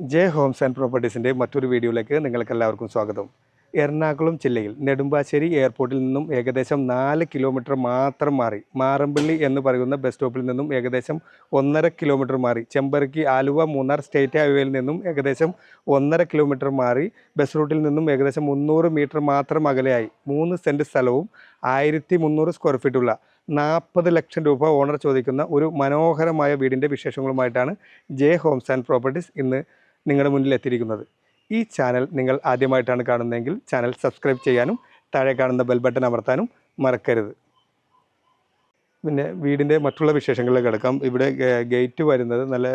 J Holmes and പ്രോപ്പർട്ടീസിൻ്റെ മറ്റൊരു വീഡിയോയിലേക്ക് നിങ്ങൾക്കെല്ലാവർക്കും സ്വാഗതം. എറണാകുളം ജില്ലയിൽ നെടുമ്പാശ്ശേരി എയർപോർട്ടിൽ നിന്നും ഏകദേശം 4 കിലോമീറ്റർ മാത്രം മാറി, മാറമ്പള്ളി എന്ന് പറയുന്ന ബസ് സ്റ്റോപ്പിൽ നിന്നും ഏകദേശം 1.5 കിലോമീറ്റർ മാറി, ചെമ്പരക്കി ആലുവ മൂന്നാർ സ്റ്റേറ്റ് ഹൈവേയിൽ നിന്നും ഏകദേശം 1.5 കിലോമീറ്റർ മാറി, ബസ് റൂട്ടിൽ നിന്നും ഏകദേശം 300 മീറ്റർ മാത്രം അകലെയായി 3 സെൻറ്റ് സ്ഥലവും 1300 സ്ക്വയർ ഫീറ്റുള്ള 40 ലക്ഷം രൂപ ഓണർ ചോദിക്കുന്ന ഒരു മനോഹരമായ വീടിൻ്റെ വിശേഷങ്ങളുമായിട്ടാണ് ജെ ഹോംസ് ആൻഡ് പ്രോപ്പർട്ടീസ് ഇന്ന് നിങ്ങളുടെ മുന്നിൽ എത്തിയിരിക്കുന്നത്. ഈ ചാനൽ നിങ്ങൾ ആദ്യമായിട്ടാണ് കാണുന്നതെങ്കിൽ ചാനൽ സബ്സ്ക്രൈബ് ചെയ്യാനും താഴെ കാണുന്ന ബെൽ ബട്ടൺ അമർത്താനും മറക്കരുത്. പിന്നെ വീടിൻ്റെ മറ്റുള്ള വിശേഷങ്ങളിലേക്ക് കിടക്കാം. ഇവിടെ ഗേറ്റ് വരുന്നത് നല്ല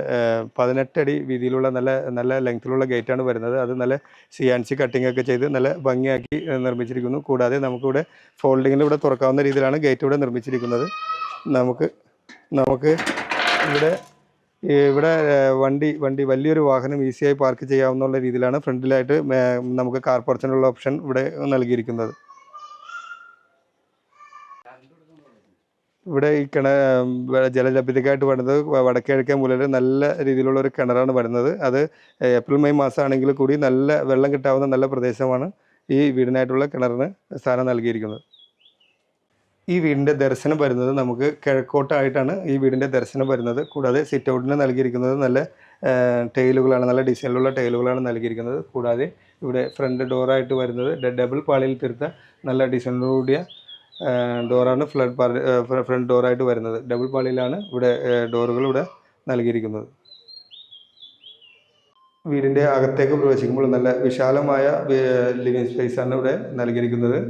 18 അടി വീതിയിലുള്ള നല്ല ലെങ്ത്തിലുള്ള ഗേറ്റാണ് വരുന്നത്. അത് നല്ല CNC കട്ടിംഗ് ഒക്കെ ചെയ്ത് നല്ല ഭംഗിയാക്കി നിർമ്മിച്ചിരിക്കുന്നു. കൂടാതെ നമുക്കിവിടെ ഫോൾഡിങ്ങിൽ ഇവിടെ തുറക്കാവുന്ന രീതിയിലാണ് ഗേറ്റ് ഇവിടെ നിർമ്മിച്ചിരിക്കുന്നത്. നമുക്ക് ഇവിടെ വണ്ടി വലിയൊരു വാഹനം ഈസിയായി പാർക്ക് ചെയ്യാവുന്ന രീതിയിലാണ് ഫ്രണ്ടിലായിട്ട് നമുക്ക് കാർ പോർച്ചിനുള്ള ഓപ്ഷൻ ഇവിടെ നൽകിയിരിക്കുന്നത്. ഇവിടെ ഈ ജലലഭ്യതയ്ക്കായിട്ട് വരുന്നത് വടക്കേക്കിഴക്കേ മൂലയിൽ നല്ല രീതിയിലുള്ള ഒരു കിണറാണ് വരുന്നത്. അത് ഏപ്രിൽ മെയ് മാസമാണെങ്കിൽ കൂടി നല്ല വെള്ളം കിട്ടാവുന്ന നല്ല പ്രദേശമാണ് ഈ വീടിനായിട്ടുള്ള കിണറിന് സ്ഥാനം നൽകിയിരിക്കുന്നത്. ഈ വീടിൻ്റെ ദർശനം വരുന്നത് നമുക്ക് കിഴക്കോട്ടായിട്ടാണ് ഈ വീടിൻ്റെ ദർശനം വരുന്നത്. കൂടാതെ സിറ്റ് ഔട്ടിന് നൽകിയിരിക്കുന്നത് നല്ല ടൈലുകളാണ്, നല്ല ഡിസൈനിലുള്ള ടൈലുകളാണ് നൽകിയിരിക്കുന്നത്. കൂടാതെ ഇവിടെ ഫ്രണ്ട് ഡോറായിട്ട് വരുന്നത് ഡബിൾ പാളിയിൽ തീർത്ത നല്ല ഡിസൈനോടുകൂടിയ ഡോറാണ് ഫ്രണ്ട് ഡോറായിട്ട് വരുന്നത്. ഡബിൾ പാളിയിലാണ് ഇവിടെ ഡോറുകൾ ഇവിടെ നൽകിയിരിക്കുന്നത്. വീടിൻ്റെ അകത്തേക്ക് പ്രവേശിക്കുമ്പോൾ നല്ല വിശാലമായ ലിവിങ് സ്പേസാണ് ഇവിടെ നൽകിയിരിക്കുന്നത്.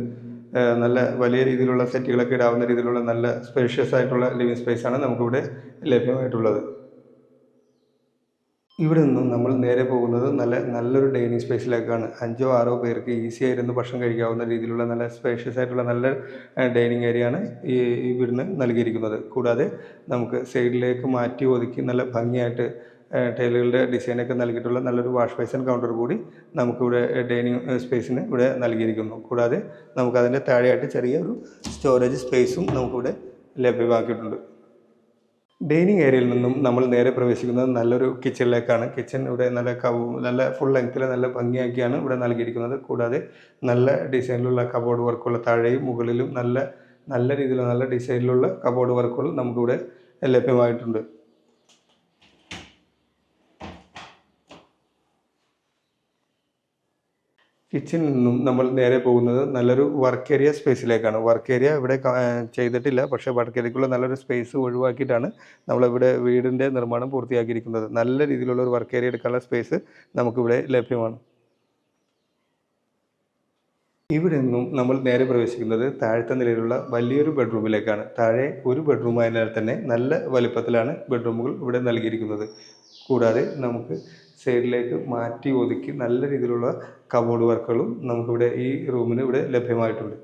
നല്ല വലിയ രീതിയിലുള്ള സെറ്റുകളൊക്കെ ഇടാവുന്ന രീതിയിലുള്ള നല്ല സ്പേഷ്യസ് ആയിട്ടുള്ള ലിവിങ് സ്പേസാണ് നമുക്കിവിടെ ലഭ്യമായിട്ടുള്ളത്. ഇവിടെ നിന്നും നമ്മൾ നേരെ പോകുന്നത് നല്ലൊരു ഡൈനിങ് സ്പേസിലേക്കാണ്. 5-6 പേർക്ക് ഈസി ആയിരുന്നു ഭക്ഷണം കഴിക്കാവുന്ന രീതിയിലുള്ള നല്ല സ്പേഷ്യസ് ആയിട്ടുള്ള നല്ല ഡൈനിങ് ഏരിയയാണ് ഈ വീടിന് നൽകിയിരിക്കുന്നത്. കൂടാതെ നമുക്ക് സൈഡിലേക്ക് മാറ്റി ഒതുക്കി നല്ല ഭംഗിയായിട്ട് ടൈലുകളുടെ ഡിസൈനൊക്കെ നൽകിയിട്ടുള്ള നല്ലൊരു വാഷ് ബേസിൻ കൗണ്ടർ കൂടി നമുക്കിവിടെ ഡൈനിങ് സ്പേസിന് ഇവിടെ നൽകിയിരിക്കുന്നു. കൂടാതെ നമുക്കതിൻ്റെ താഴെയായിട്ട് ചെറിയൊരു സ്റ്റോറേജ് സ്പേസും നമുക്കിവിടെ ലഭ്യമാക്കിയിട്ടുണ്ട്. ഡൈനിങ് ഏരിയയിൽ നിന്നും നമ്മൾ നേരെ പ്രവേശിക്കുന്നത് നല്ലൊരു കിച്ചണിലേക്കാണ്. കിച്ചൺ ഇവിടെ നല്ല ഫുൾ ലെങ്ത്തിൽ നല്ല ഭംഗിയാക്കിയാണ് ഇവിടെ നൽകിയിരിക്കുന്നത്. കൂടാതെ നല്ല ഡിസൈനിലുള്ള കബോർഡ് വർക്കുള്ള താഴെയും മുകളിലും നല്ല രീതിയിലുള്ള നല്ല ഡിസൈനിലുള്ള കബോർഡ് വർക്കുകൾ നമുക്കിവിടെ ലഭ്യമായിട്ടുണ്ട്. കിച്ചണിൽ നിന്നും നമ്മൾ നേരെ പോകുന്നത് നല്ലൊരു വർക്ക് ഏരിയ സ്പേസിലേക്കാണ്. വർക്ക് ഏരിയ ഇവിടെ ചെയ്തിട്ടില്ല, പക്ഷേ വർക്ക് ഏരിയക്കുള്ള നല്ലൊരു സ്പേസ് ഒഴിവാക്കിയിട്ടാണ് നമ്മളിവിടെ വീടിൻ്റെ നിർമ്മാണം പൂർത്തിയാക്കിയിരിക്കുന്നത്. നല്ല രീതിയിലുള്ള ഒരു വർക്ക് ഏരിയ എടുക്കാനുള്ള സ്പേസ് നമുക്കിവിടെ ലഭ്യമാണ്. ഇവിടെ നിന്നും നമ്മൾ നേരെ പ്രവേശിക്കുന്നത് താഴത്തെ നിലയിലുള്ള വലിയൊരു ബെഡ്റൂമിലേക്കാണ്. താഴെ ഒരു ബെഡ്റൂം ആയതിനാൽ തന്നെ നല്ല വലിപ്പത്തിലാണ് ബെഡ്റൂമുകൾ ഇവിടെ നൽകിയിരിക്കുന്നത്. കൂടാതെ നമുക്ക് സൈഡിലേക്ക് മാറ്റി ഒതുക്കി നല്ല രീതിയിലുള്ള കബോർഡ് വർക്കുകളും നമുക്കിവിടെ ഈ റൂമിന് ഇവിടെ ലഭ്യമായിട്ടുണ്ട്.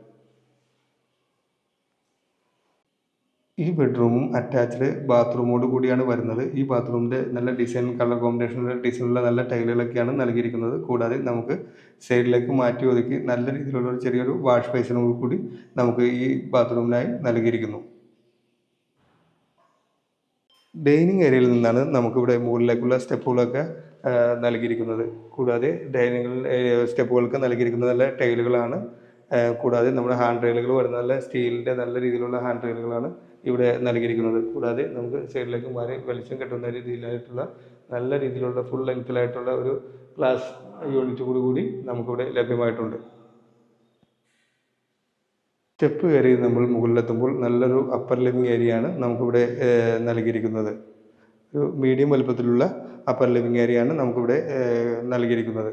ഈ ബെഡ്റൂമും അറ്റാച്ച്ഡ് ബാത്റൂമോട് കൂടിയാണ് വരുന്നത്. ഈ ബാത്റൂമിൻ്റെ നല്ല ഡിസൈൻ കളർ കോമ്പിനേഷനുള്ള ഡിസൈനുള്ള നല്ല ടൈലുകളൊക്കെയാണ് നൽകിയിരിക്കുന്നത്. കൂടാതെ നമുക്ക് സൈഡിലേക്ക് മാറ്റി ഒതുക്കി നല്ല രീതിയിലുള്ള ഒരു ചെറിയൊരു വാഷ് ബേസിനോട് കൂടി നമുക്ക് ഈ ബാത്റൂമിനായി നൽകിയിരിക്കുന്നു. ഡൈനിങ് ഏരിയയിൽ നിന്നാണ് നമുക്കിവിടെ മുകളിലേക്കുള്ള സ്റ്റെപ്പുകളൊക്കെ നൽകിയിരിക്കുന്നത്. കൂടാതെ ഡൈനിങ് സ്റ്റെപ്പുകൾക്ക് നൽകിയിരിക്കുന്നത് നല്ല ടൈലുകളാണ്. കൂടാതെ നമ്മുടെ ഹാൻഡ് റെയിലുകൾ വരുന്ന നല്ല സ്റ്റീലിൻ്റെ നല്ല രീതിയിലുള്ള ഹാൻഡ് റെയിലുകളാണ് ഇവിടെ നൽകിയിരിക്കുന്നത്. കൂടാതെ നമുക്ക് സൈഡിലേക്ക് മാറി വെളിച്ചം കിട്ടുന്ന രീതിയിലായിട്ടുള്ള നല്ല രീതിയിലുള്ള ഫുൾ ലെങ്ത്തിലായിട്ടുള്ള ഒരു ഗ്ലാസ് യൂണിറ്റ് കൂടി നമുക്കിവിടെ ലഭ്യമായിട്ടുണ്ട്. സ്റ്റെപ്പ് കയറി നമ്മൾ മുകളിലെത്തുമ്പോൾ നല്ലൊരു അപ്പർ ലിവിങ് ഏരിയയാണ് നമുക്കിവിടെ നൽകിയിരിക്കുന്നത്. ഒരു മീഡിയം വലുപ്പത്തിലുള്ള അപ്പർ ലിവിങ് ഏരിയയാണ് നമുക്കിവിടെ നൽകിയിരിക്കുന്നത്.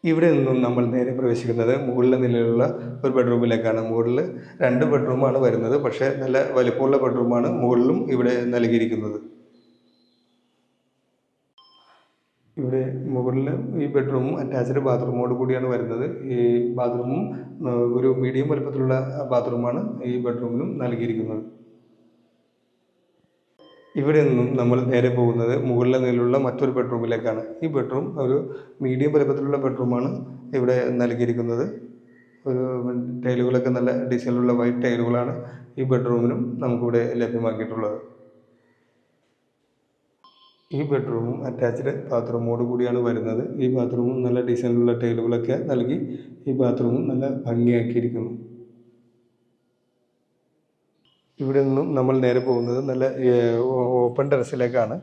ഇവിടെ നിന്നും നമ്മൾ നേരെ പ്രവേശിക്കുന്നത് മുകളിലെ നിലയിലുള്ള ഒരു ബെഡ്റൂമിലേക്കാണ്. മുകളിൽ 2 ബെഡ്റൂമാണ് വരുന്നത്, പക്ഷേ നല്ല വലിപ്പമുള്ള ബെഡ്റൂമാണ് മുകളിലും ഇവിടെ നൽകിയിരിക്കുന്നത്. ഇവിടെ മുകളിൽ ഈ ബെഡ്റൂമും അറ്റാച്ച്ഡ് ബാത്റൂമോട് കൂടിയാണ് വരുന്നത്. ഈ ബാത്റൂമും ഒരു മീഡിയം വലുപ്പത്തിലുള്ള ബാത്റൂമാണ് ഈ ബെഡ്റൂമിലും നൽകിയിരിക്കുന്നത്. ഇവിടെ നിന്നും നമ്മൾ നേരെ പോകുന്നത് മുകളിലെ നിലയിലുള്ള മറ്റൊരു ബെഡ്റൂമിലേക്കാണ്. ഈ ബെഡ്റൂം ഒരു മീഡിയം വലുപ്പത്തിലുള്ള ബെഡ്റൂമാണ് ഇവിടെ നൽകിയിരിക്കുന്നത്. ഒരു ടൈലുകളൊക്കെ നല്ല ഡിസൈനിലുള്ള വൈറ്റ് ടൈലുകളാണ് ഈ ബെഡ്റൂമിനും നമുക്കിവിടെ ലഭ്യമാക്കിയിട്ടുള്ളത്. ഈ ബെഡ്റൂമും അറ്റാച്ച്ഡ് ബാത്റൂമോട് കൂടിയാണ് വരുന്നത്. ഈ ബാത്റൂമും നല്ല ഡിസൈനിലുള്ള ടൈലുകളൊക്കെ നൽകി ഈ ബാത്റൂമും നല്ല ഭംഗിയാക്കിയിരിക്കുന്നു. ഇവിടെ നിന്നും നമ്മൾ നേരെ പോകുന്നത് നല്ല ഓപ്പൺ ടെറസിലേക്കാണ്.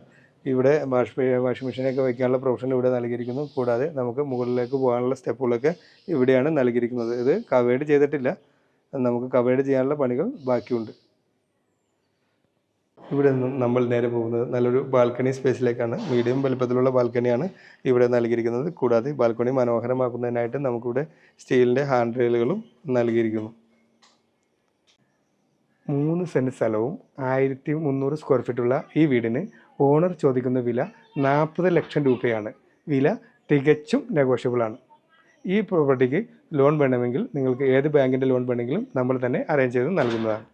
ഇവിടെ വാഷിംഗ് മെഷീനൊക്കെ വയ്ക്കാനുള്ള പ്രൊവിഷൻ ഇവിടെ നൽകിയിരിക്കുന്നു. കൂടാതെ നമുക്ക് മുകളിലേക്ക് പോകാനുള്ള സ്റ്റെപ്പുകളൊക്കെ ഇവിടെയാണ് നൽകിയിരിക്കുന്നത്. ഇത് കവേർഡ് ചെയ്തിട്ടില്ല, നമുക്ക് കവേർഡ് ചെയ്യാനുള്ള പണികൾ ബാക്കിയുണ്ട്. ഇവിടെ നിന്നും നമ്മൾ നേരെ പോകുന്നത് നല്ലൊരു ബാൽക്കണി സ്പേസിലേക്കാണ്. മീഡിയം വലുപ്പത്തിലുള്ള ബാൽക്കണിയാണ് ഇവിടെ നൽകിയിരിക്കുന്നത്. കൂടാതെ ബാൽക്കണി മനോഹരമാക്കുന്നതിനായിട്ട് നമുക്കിവിടെ സ്റ്റീലിൻ്റെ ഹാൻഡ് റെയിലുകളും നൽകിയിരിക്കുന്നു. 3 സെൻറ്റ് സ്ഥലവും 1300 സ്ക്വയർ ഫീറ്റുള്ള ഈ വീടിന് ഓണർ ചോദിക്കുന്ന വില 40 ലക്ഷം രൂപയാണ്. വില തികച്ചും നെഗോഷ്യബിളാണ്. ഈ പ്രോപ്പർട്ടിക്ക് ലോൺ വേണമെങ്കിൽ നിങ്ങൾക്ക് ഏത് ബാങ്കിൻ്റെ ലോൺ വേണമെങ്കിലും നമ്മൾ തന്നെ അറേഞ്ച് ചെയ്ത് നൽകുന്നതാണ്.